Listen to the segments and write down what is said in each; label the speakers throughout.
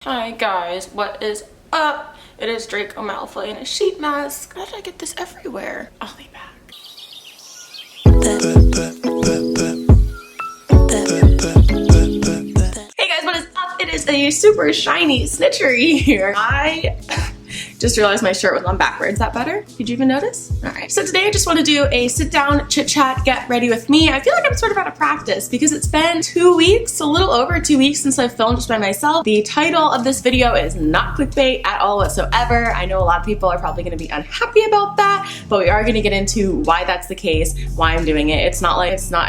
Speaker 1: Hi guys, what is up? It is Draco Malfoy in a sheet mask. How did I get this everywhere? I'll be back. Hey guys, what is up? It is a super shiny Snitchery here. I just realized my shirt was on backwards. Is that better? Did you even notice? All right. So today I just want to do a sit down, chit chat, get ready with me. I feel like I'm sort of out of practice because it's been 2 weeks, a little over 2 weeks since I've filmed just by myself. The title of this video is not clickbait at all whatsoever. I know a lot of people are probably going to be unhappy about that, but we are going to get into why that's the case, why I'm doing it. It's not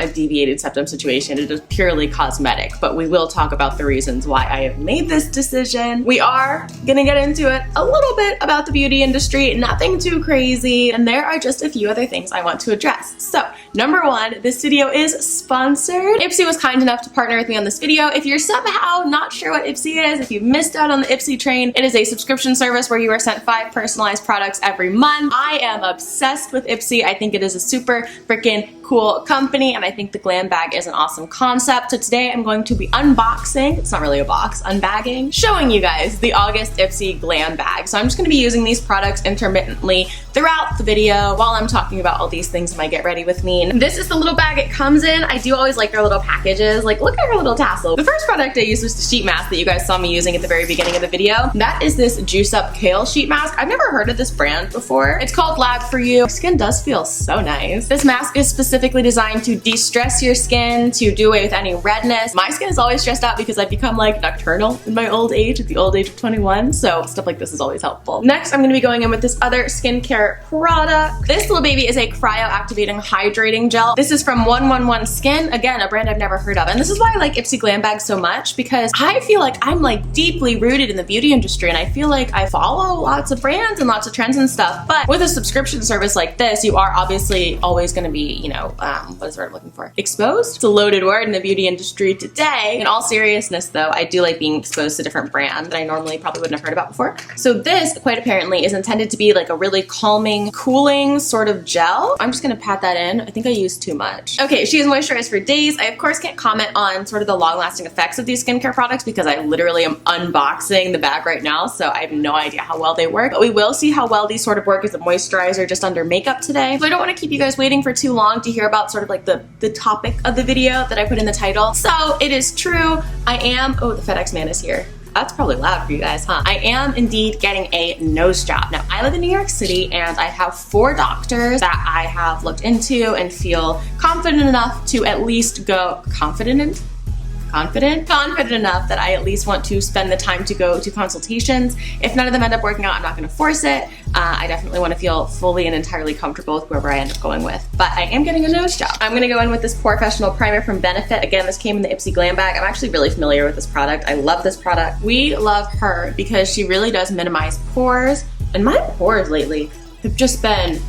Speaker 1: a deviated septum situation. It is purely cosmetic, but we will talk about the reasons why I have made this decision. We are going to get into it a little bit about the beauty industry, nothing too crazy, and there are just a few other things I want to address. So, number one, this video is sponsored. Ipsy was kind enough to partner with me on this video. If you're somehow not sure what Ipsy is, if you missed out on the Ipsy train, it is a subscription service where you are sent 5 personalized products every month. I am obsessed with Ipsy. I think it is a super freaking cool company, and I think the glam bag is an awesome concept. So today I'm going to be unboxing, it's not really a box, unbagging, showing you guys the August Ipsy glam bag. So I'm just going to be using these products intermittently throughout the video while I'm talking about all these things in my get ready with me. And this is the little bag it comes in. I do always like their little packages. Like, look at her little tassel. The first product I used was the sheet mask that you guys saw me using at the very beginning of the video. That is this Juice Up Kale sheet mask. I've never heard of this brand before. It's called Lab For You. My skin does feel so nice. This mask is specifically designed to de-stress your skin, to do away with any redness. My skin is always stressed out because I've become like nocturnal in my old age, at the old age of 21, so stuff like this is always helpful. Next, I'm going to be going in with this other skincare product. This little baby is a cryo activating hydrating gel. This is from 111 Skin, again, a brand I've never heard of, and this is why I like Ipsy glam bags so much, because I feel like I'm like deeply rooted in the beauty industry, and I feel like I follow lots of brands and lots of trends and stuff, but with a subscription service like this, you are obviously always going to be, you know, what is the word I'm looking for? Exposed? It's a loaded word in the beauty industry today. In all seriousness though, I do like being exposed to different brands that I normally probably wouldn't have heard about before. So this, quite apparently, is intended to be like a really calming, cooling sort of gel. I'm just gonna pat that in. I think I used too much. Okay, she is moisturized for days. I of course can't comment on sort of the long-lasting effects of these skincare products because I literally am unboxing the bag right now, so I have no idea how well they work, but we will see how well these sort of work as a moisturizer just under makeup today. So I don't want to keep you guys waiting for too long to hear about sort of like the topic of the video that I put in the title. So it is true, I am, oh, the FedEx man is here. That's probably loud for you guys, huh? I am indeed getting a nose job. Now, I live in New York City and I have 4 doctors that I have looked into and feel confident enough to at least go, confident enough that I at least want to spend the time to go to consultations. If none of them end up working out, I'm not going to force it. I definitely want to feel fully and entirely comfortable with whoever I end up going with. But I am getting a nose job. I'm going to go in with this Professional Primer from Benefit. Again, this came in the Ipsy Glam Bag. I'm actually really familiar with this product. I love this product. We love her because she really does minimize pores. And my pores lately have just been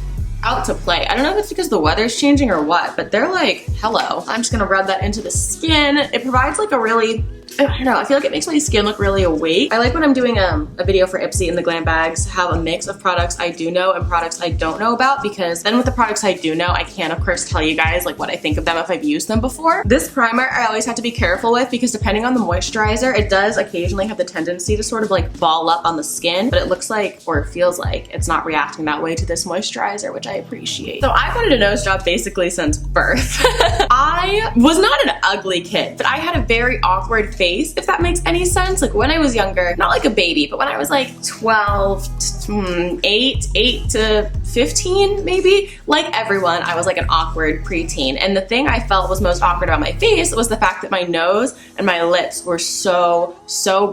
Speaker 1: out to play. I don't know if it's because the weather's changing or what, but they're like, hello. I'm just gonna rub that into the skin. It provides like a really, I don't know, I feel like it makes my skin look really awake. I like when I'm doing a video for Ipsy in the glam bags, have a mix of products I do know and products I don't know about, because then with the products I do know, I can of course tell you guys like what I think of them if I've used them before. This primer I always have to be careful with because depending on the moisturizer, it does occasionally have the tendency to sort of like ball up on the skin, but it looks like, or it feels like, it's not reacting that way to this moisturizer, which I appreciate. So I've wanted a nose job basically since birth. I was not an ugly kid, but I had a very awkward face, if that makes any sense. Like when I was younger, not like a baby, but when I was like 12, 8 to 15 maybe, like everyone, I was like an awkward preteen. And the thing I felt was most awkward about my face was the fact that my nose and my lips were so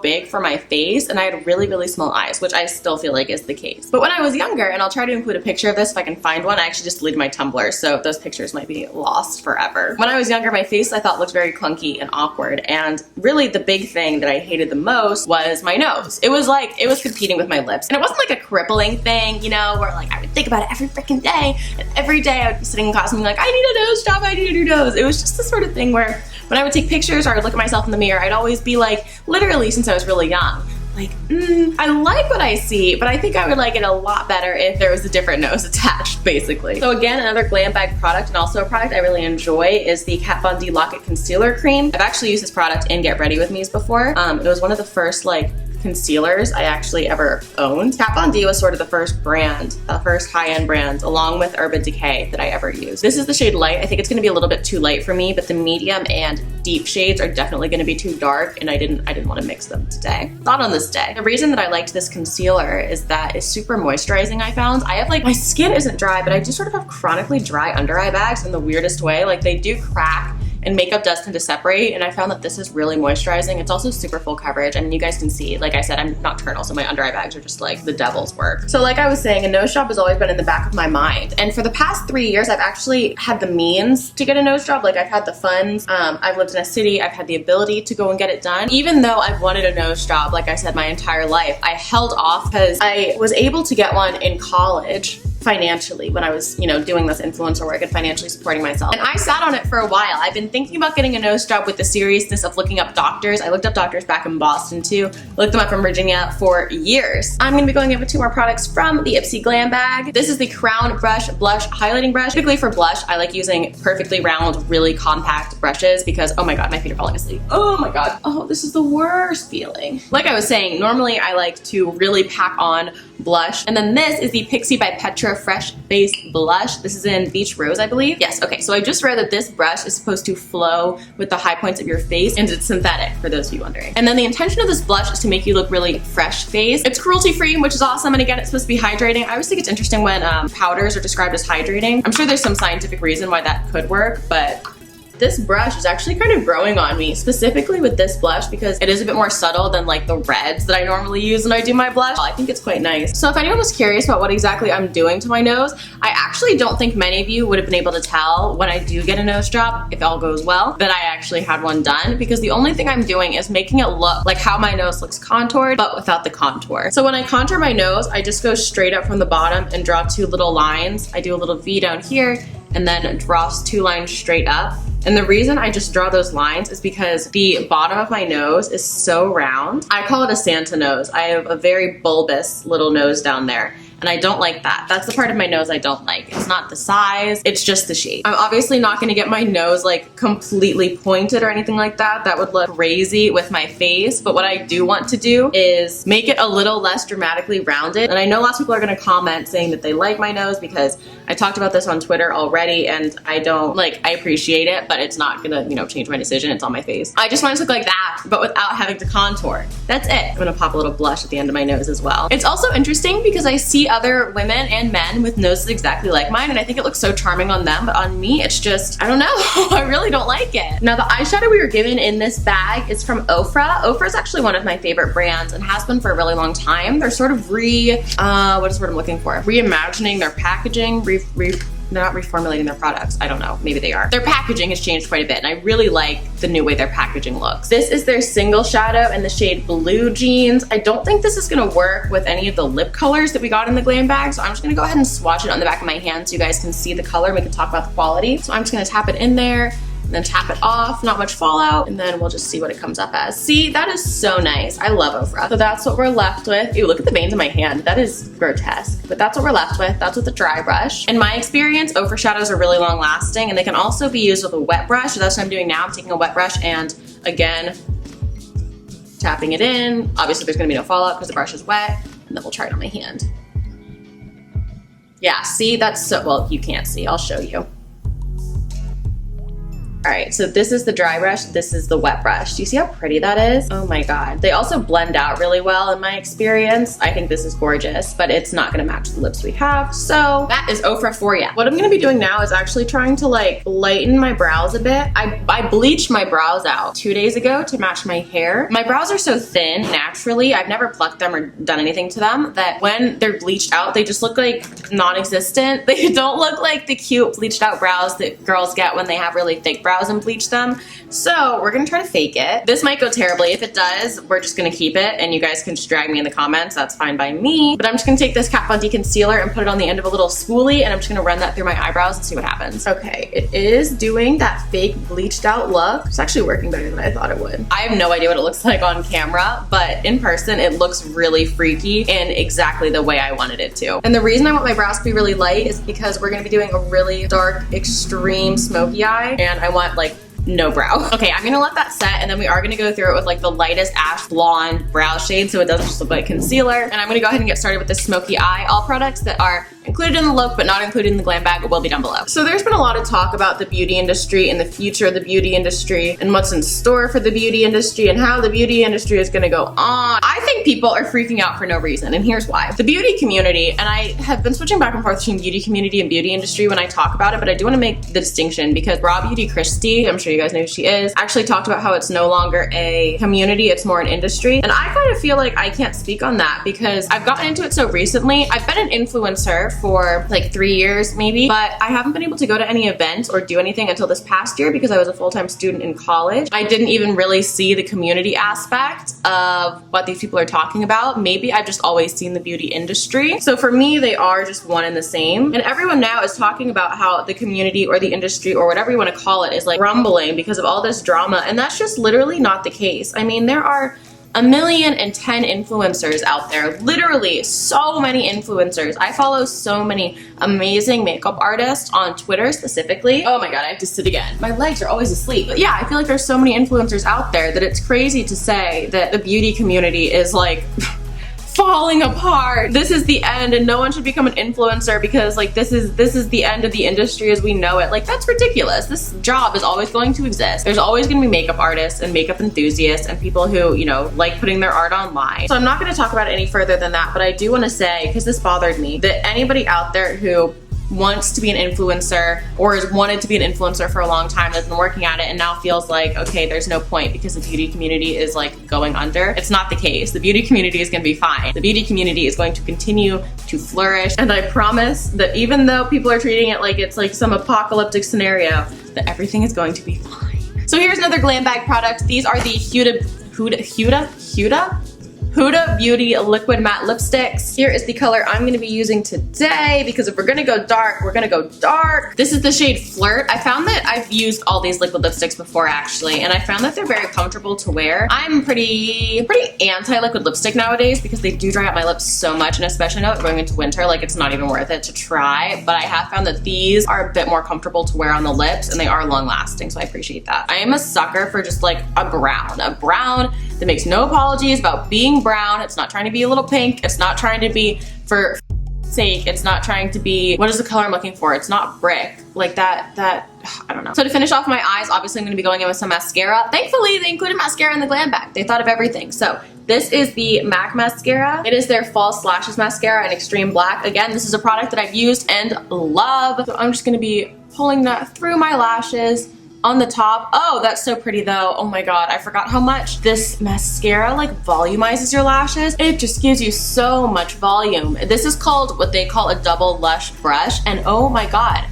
Speaker 1: big for my face, and I had really, really small eyes, which I still feel like is the case. But when I was younger, and I'll try to include a picture of this if I can find one, I actually just deleted my Tumblr, so those pictures might be lost forever. When I was younger, my face I thought looked very clunky and awkward, and really the big thing that I hated the most was my nose. It was like, it was competing with my lips. And it wasn't like a crippling thing, you know, where like I would think about it every freaking day, and every day I would be sitting in class and be like, I need a nose job, I need a new nose. It was just the sort of thing where when I would take pictures or I would look at myself in the mirror, I'd always be like, literally since I was really young, like, I like what I see, but I think I would like it a lot better if there was a different nose attached, basically. So again, another glam bag product, and also a product I really enjoy, is the Kat Von D Locket Concealer Cream. I've actually used this product in Get Ready With Me's before. It was one of the first like concealers I actually ever owned. Kat Von D was sort of the first brand, the first high-end brand, along with Urban Decay, that I ever used. This is the shade Light. I think it's gonna be a little bit too light for me, but the medium and deep shades are definitely gonna be too dark, and I didn't wanna mix them today. Not on this day. The reason that I liked this concealer is that it's super moisturizing, I found. I have like, my skin isn't dry, but I just sort of have chronically dry under eye bags in the weirdest way. Like they do crack and makeup does tend to separate, and I found that this is really moisturizing. It's also super full coverage, and you guys can see, like I said, I'm nocturnal, so my under eye bags are just like the devil's work. So like I was saying, a nose job has always been in the back of my mind, and for the past 3 years, I've actually had the means to get a nose job. Like I've had the funds, I've lived in a city, I've had the ability to go and get it done. Even though I've wanted a nose job, like I said, my entire life, I held off because I was able to get one in college financially when I was, you know, doing this influencer work and financially supporting myself. And I sat on it for a while. I've been thinking about getting a nose job with the seriousness of looking up doctors. I looked up doctors back in Boston too, looked them up in Virginia for years. I'm gonna be going over 2 more products from the Ipsy Glam bag. This is the Crown Brush Blush Highlighting Brush. Typically for blush, I like using perfectly round, really compact brushes because, oh my God, my feet are falling asleep. Oh my God. Oh, this is the worst feeling. Like I was saying, normally I like to really pack on blush. And then this is the Pixie by Petra Fresh Face Blush. This is in Beach Rose, I believe. Yes, okay, so I just read that this brush is supposed to flow with the high points of your face, and it's synthetic, for those of you wondering. And then the intention of this blush is to make you look really fresh face. It's cruelty-free, which is awesome, and again, it's supposed to be hydrating. I always think it's interesting when powders are described as hydrating. I'm sure there's some scientific reason why that could work, but this brush is actually kind of growing on me, specifically with this blush because it is a bit more subtle than like the reds that I normally use when I do my blush. I think it's quite nice. So if anyone was curious about what exactly I'm doing to my nose, I actually don't think many of you would have been able to tell when I do get a nose job, if all goes well, that I actually had one done, because the only thing I'm doing is making it look like how my nose looks contoured, but without the contour. So when I contour my nose, I just go straight up from the bottom and draw 2 little lines. I do a little V down here and then draws 2 lines straight up. And the reason I just draw those lines is because the bottom of my nose is so round. I call it a Santa nose. I have a very bulbous little nose down there, and I don't like that. That's the part of my nose I don't like. It's not the size, it's just the shape. I'm obviously not gonna get my nose like completely pointed or anything like that. That would look crazy with my face, but what I do want to do is make it a little less dramatically rounded. And I know lots of people are gonna comment saying that they like my nose because I talked about this on Twitter already, and I appreciate it, but it's not gonna, you know, change my decision. It's on my face. I just want it to look like that, but without having to contour. That's it. I'm gonna pop a little blush at the end of my nose as well. It's also interesting because I see other women and men with noses exactly like mine, and I think it looks so charming on them, but on me, it's just, I don't know. I really don't like it. Now, the eyeshadow we were given in this bag is from Ofra. Ofra is actually one of my favorite brands and has been for a really long time. They're sort of what is the word I'm looking for? Reimagining their packaging, they're not reformulating their products. I don't know, maybe they are. Their packaging has changed quite a bit, and I really like the new way their packaging looks. This is their single shadow in the shade Blue Jeans. I don't think this is gonna work with any of the lip colors that we got in the glam bag, so I'm just gonna go ahead and swatch it on the back of my hand so you guys can see the color and we can talk about the quality. So I'm just gonna tap it in there, and then tap it off, not much fallout, and then we'll just see what it comes up as. See, that is so nice. I love Ofra. So that's what we're left with. Ew, look at the veins in my hand. That is grotesque, but that's what we're left with. That's with the dry brush. In my experience, Ofra shadows are really long lasting, and they can also be used with a wet brush. So that's what I'm doing now. I'm taking a wet brush and again, tapping it in. Obviously there's gonna be no fallout because the brush is wet, and then we'll try it on my hand. Yeah, see, that's so, well, you can't see, I'll show you. All right, so this is the dry brush, this is the wet brush. Do you see how pretty that is? Oh my God. They also blend out really well in my experience. I think this is gorgeous, but it's not gonna match the lips we have. So that is Ofra for ya. What I'm gonna be doing now is actually trying to like lighten my brows a bit. I bleached my brows out 2 days ago to match my hair. My brows are so thin naturally, I've never plucked them or done anything to them, that when they're bleached out, they just look like non-existent. They don't look like the cute bleached out brows that girls get when they have really thick brows and bleach them. So we're gonna try to fake it. This might go terribly. If it does, we're just gonna keep it, and you guys can just drag me in the comments. That's fine by me. But I'm just gonna take this Kat Von D concealer and put it on the end of a little spoolie, and I'm just gonna run that through my eyebrows and see what happens. Okay, it is doing that fake bleached out look. It's actually working better than I thought it would. I have no idea what it looks like on camera, but in person, it looks really freaky and exactly the way I wanted it to. And the reason I want my brows to be really light is because we're gonna be doing a really dark, extreme smoky eye, and I want like no brow. Okay, I'm gonna let that set, and then we are gonna go through it with like the lightest ash blonde brow shade so it doesn't just look like concealer. And I'm gonna go ahead and get started with the Smoky Eye. All products that are included in the look but not included in the glam bag will be down below. So there's been a lot of talk about the beauty industry and the future of the beauty industry and what's in store for the beauty industry and how the beauty industry is gonna go on. I think people are freaking out for no reason, and here's why. The beauty community, and I have been switching back and forth between beauty community and beauty industry when I talk about it, but I do wanna make the distinction because Raw Beauty Christie, I'm sure you guys know who she is, actually talked about how it's no longer a community, it's more an industry. And I kind of feel like I can't speak on that because I've gotten into it so recently. I've been an influencer for like 3 years maybe, but I haven't been able to go to any events or do anything until this past year because I was a full-time student in college. I didn't even really see the community aspect of what these people are talking about. Maybe I've just always seen the beauty industry. So for me, they are just one and the same. And everyone now is talking about how the community or the industry or whatever you want to call it is like rumbling because of all this drama. And that's just literally not the case. I mean, there are 1,000,010 influencers out there, literally so many influencers. I follow so many amazing makeup artists on Twitter specifically. Oh my God, I have to sit again. My legs are always asleep. But yeah, I feel like there's so many influencers out there that it's crazy to say that the beauty community is like falling apart. This is the end and no one should become an influencer because like this is the end of the industry as we know it. Like that's ridiculous. This job is always going to exist. There's always going to be makeup artists and makeup enthusiasts and people who, you know, like putting their art online. So I'm not going to talk about it any further than that, but I do want to say, because this bothered me, that anybody out there who wants to be an influencer or has wanted to be an influencer for a long time, has been working at it and now feels like, okay, there's no point because the beauty community is like going under. It's not the case. The beauty community is going to be fine. The beauty community is going to continue to flourish. And I promise that even though people are treating it like it's like some apocalyptic scenario, that everything is going to be fine. So here's another glam bag product. These are the Huda Beauty Liquid Matte Lipsticks. Here is the color I'm gonna be using today because if we're gonna go dark, we're gonna go dark. This is the shade Flirt. I found that I've used all these liquid lipsticks before actually, and I found that they're very comfortable to wear. I'm pretty anti-liquid lipstick nowadays because they do dry out my lips so much, and especially now that we're going into winter, like it's not even worth it to try, but I have found that these are a bit more comfortable to wear on the lips and they are long lasting, so I appreciate that. I am a sucker for just like a brown that makes no apologies about being brown. It's not trying to be a little pink. It's not trying to be for sake. It's not trying to be, what is the color I'm looking for? It's not brick. Like that, I don't know. So to finish off my eyes, obviously I'm gonna be going in with some mascara. Thankfully, they included mascara in the glam bag. They thought of everything. So this is the MAC mascara. It is their False Lashes mascara in Extreme Black. Again, this is a product that I've used and love. So I'm just gonna be pulling that through my lashes. On the top, oh, that's so pretty though. Oh my God, I forgot how much this mascara like volumizes your lashes. It just gives you so much volume. This is called what they call a double lush brush, and oh my God,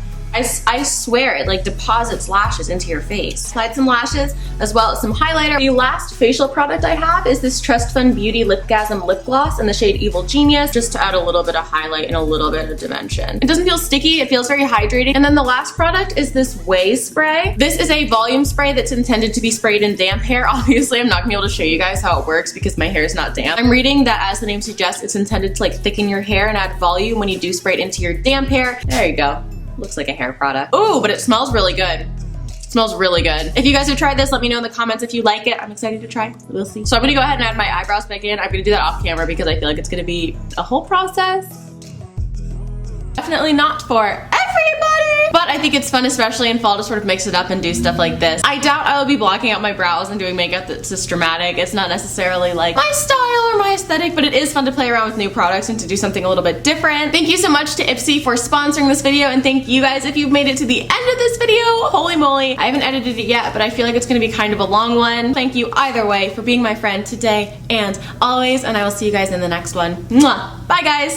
Speaker 1: I swear it like deposits lashes into your face. Applied some lashes as well as some highlighter. The last facial product I have is this Trust Fund Beauty Lipgasm Lip Gloss in the shade Evil Genius, just to add a little bit of highlight and a little bit of dimension. It doesn't feel sticky, it feels very hydrating. And then the last product is this Way Spray. This is a volume spray that's intended to be sprayed in damp hair. Obviously, I'm not gonna be able to show you guys how it works because my hair is not damp. I'm reading that as the name suggests, it's intended to like thicken your hair and add volume when you do spray it into your damp hair. There you go. Looks like a hair product. Oh, but it smells really good. It smells really good. If you guys have tried this, let me know in the comments if you like it. I'm excited to try. We'll see. So I'm gonna go ahead and add my eyebrows back in. I'm gonna do that off camera because I feel like it's gonna be a whole process. Definitely not for everybody, but I think it's fun, especially in fall, to sort of mix it up and do stuff like this. I doubt I will be blocking out my brows and doing makeup that's just dramatic. It's not necessarily like my style or my aesthetic, but it is fun to play around with new products and to do something a little bit different. Thank you so much to Ipsy for sponsoring this video, and thank you guys if you've made it to the end of this video. Holy moly, I haven't edited it yet, but I feel like it's gonna be kind of a long one. Thank you either way for being my friend today and always, and I will see you guys in the next one. Mwah! Bye guys!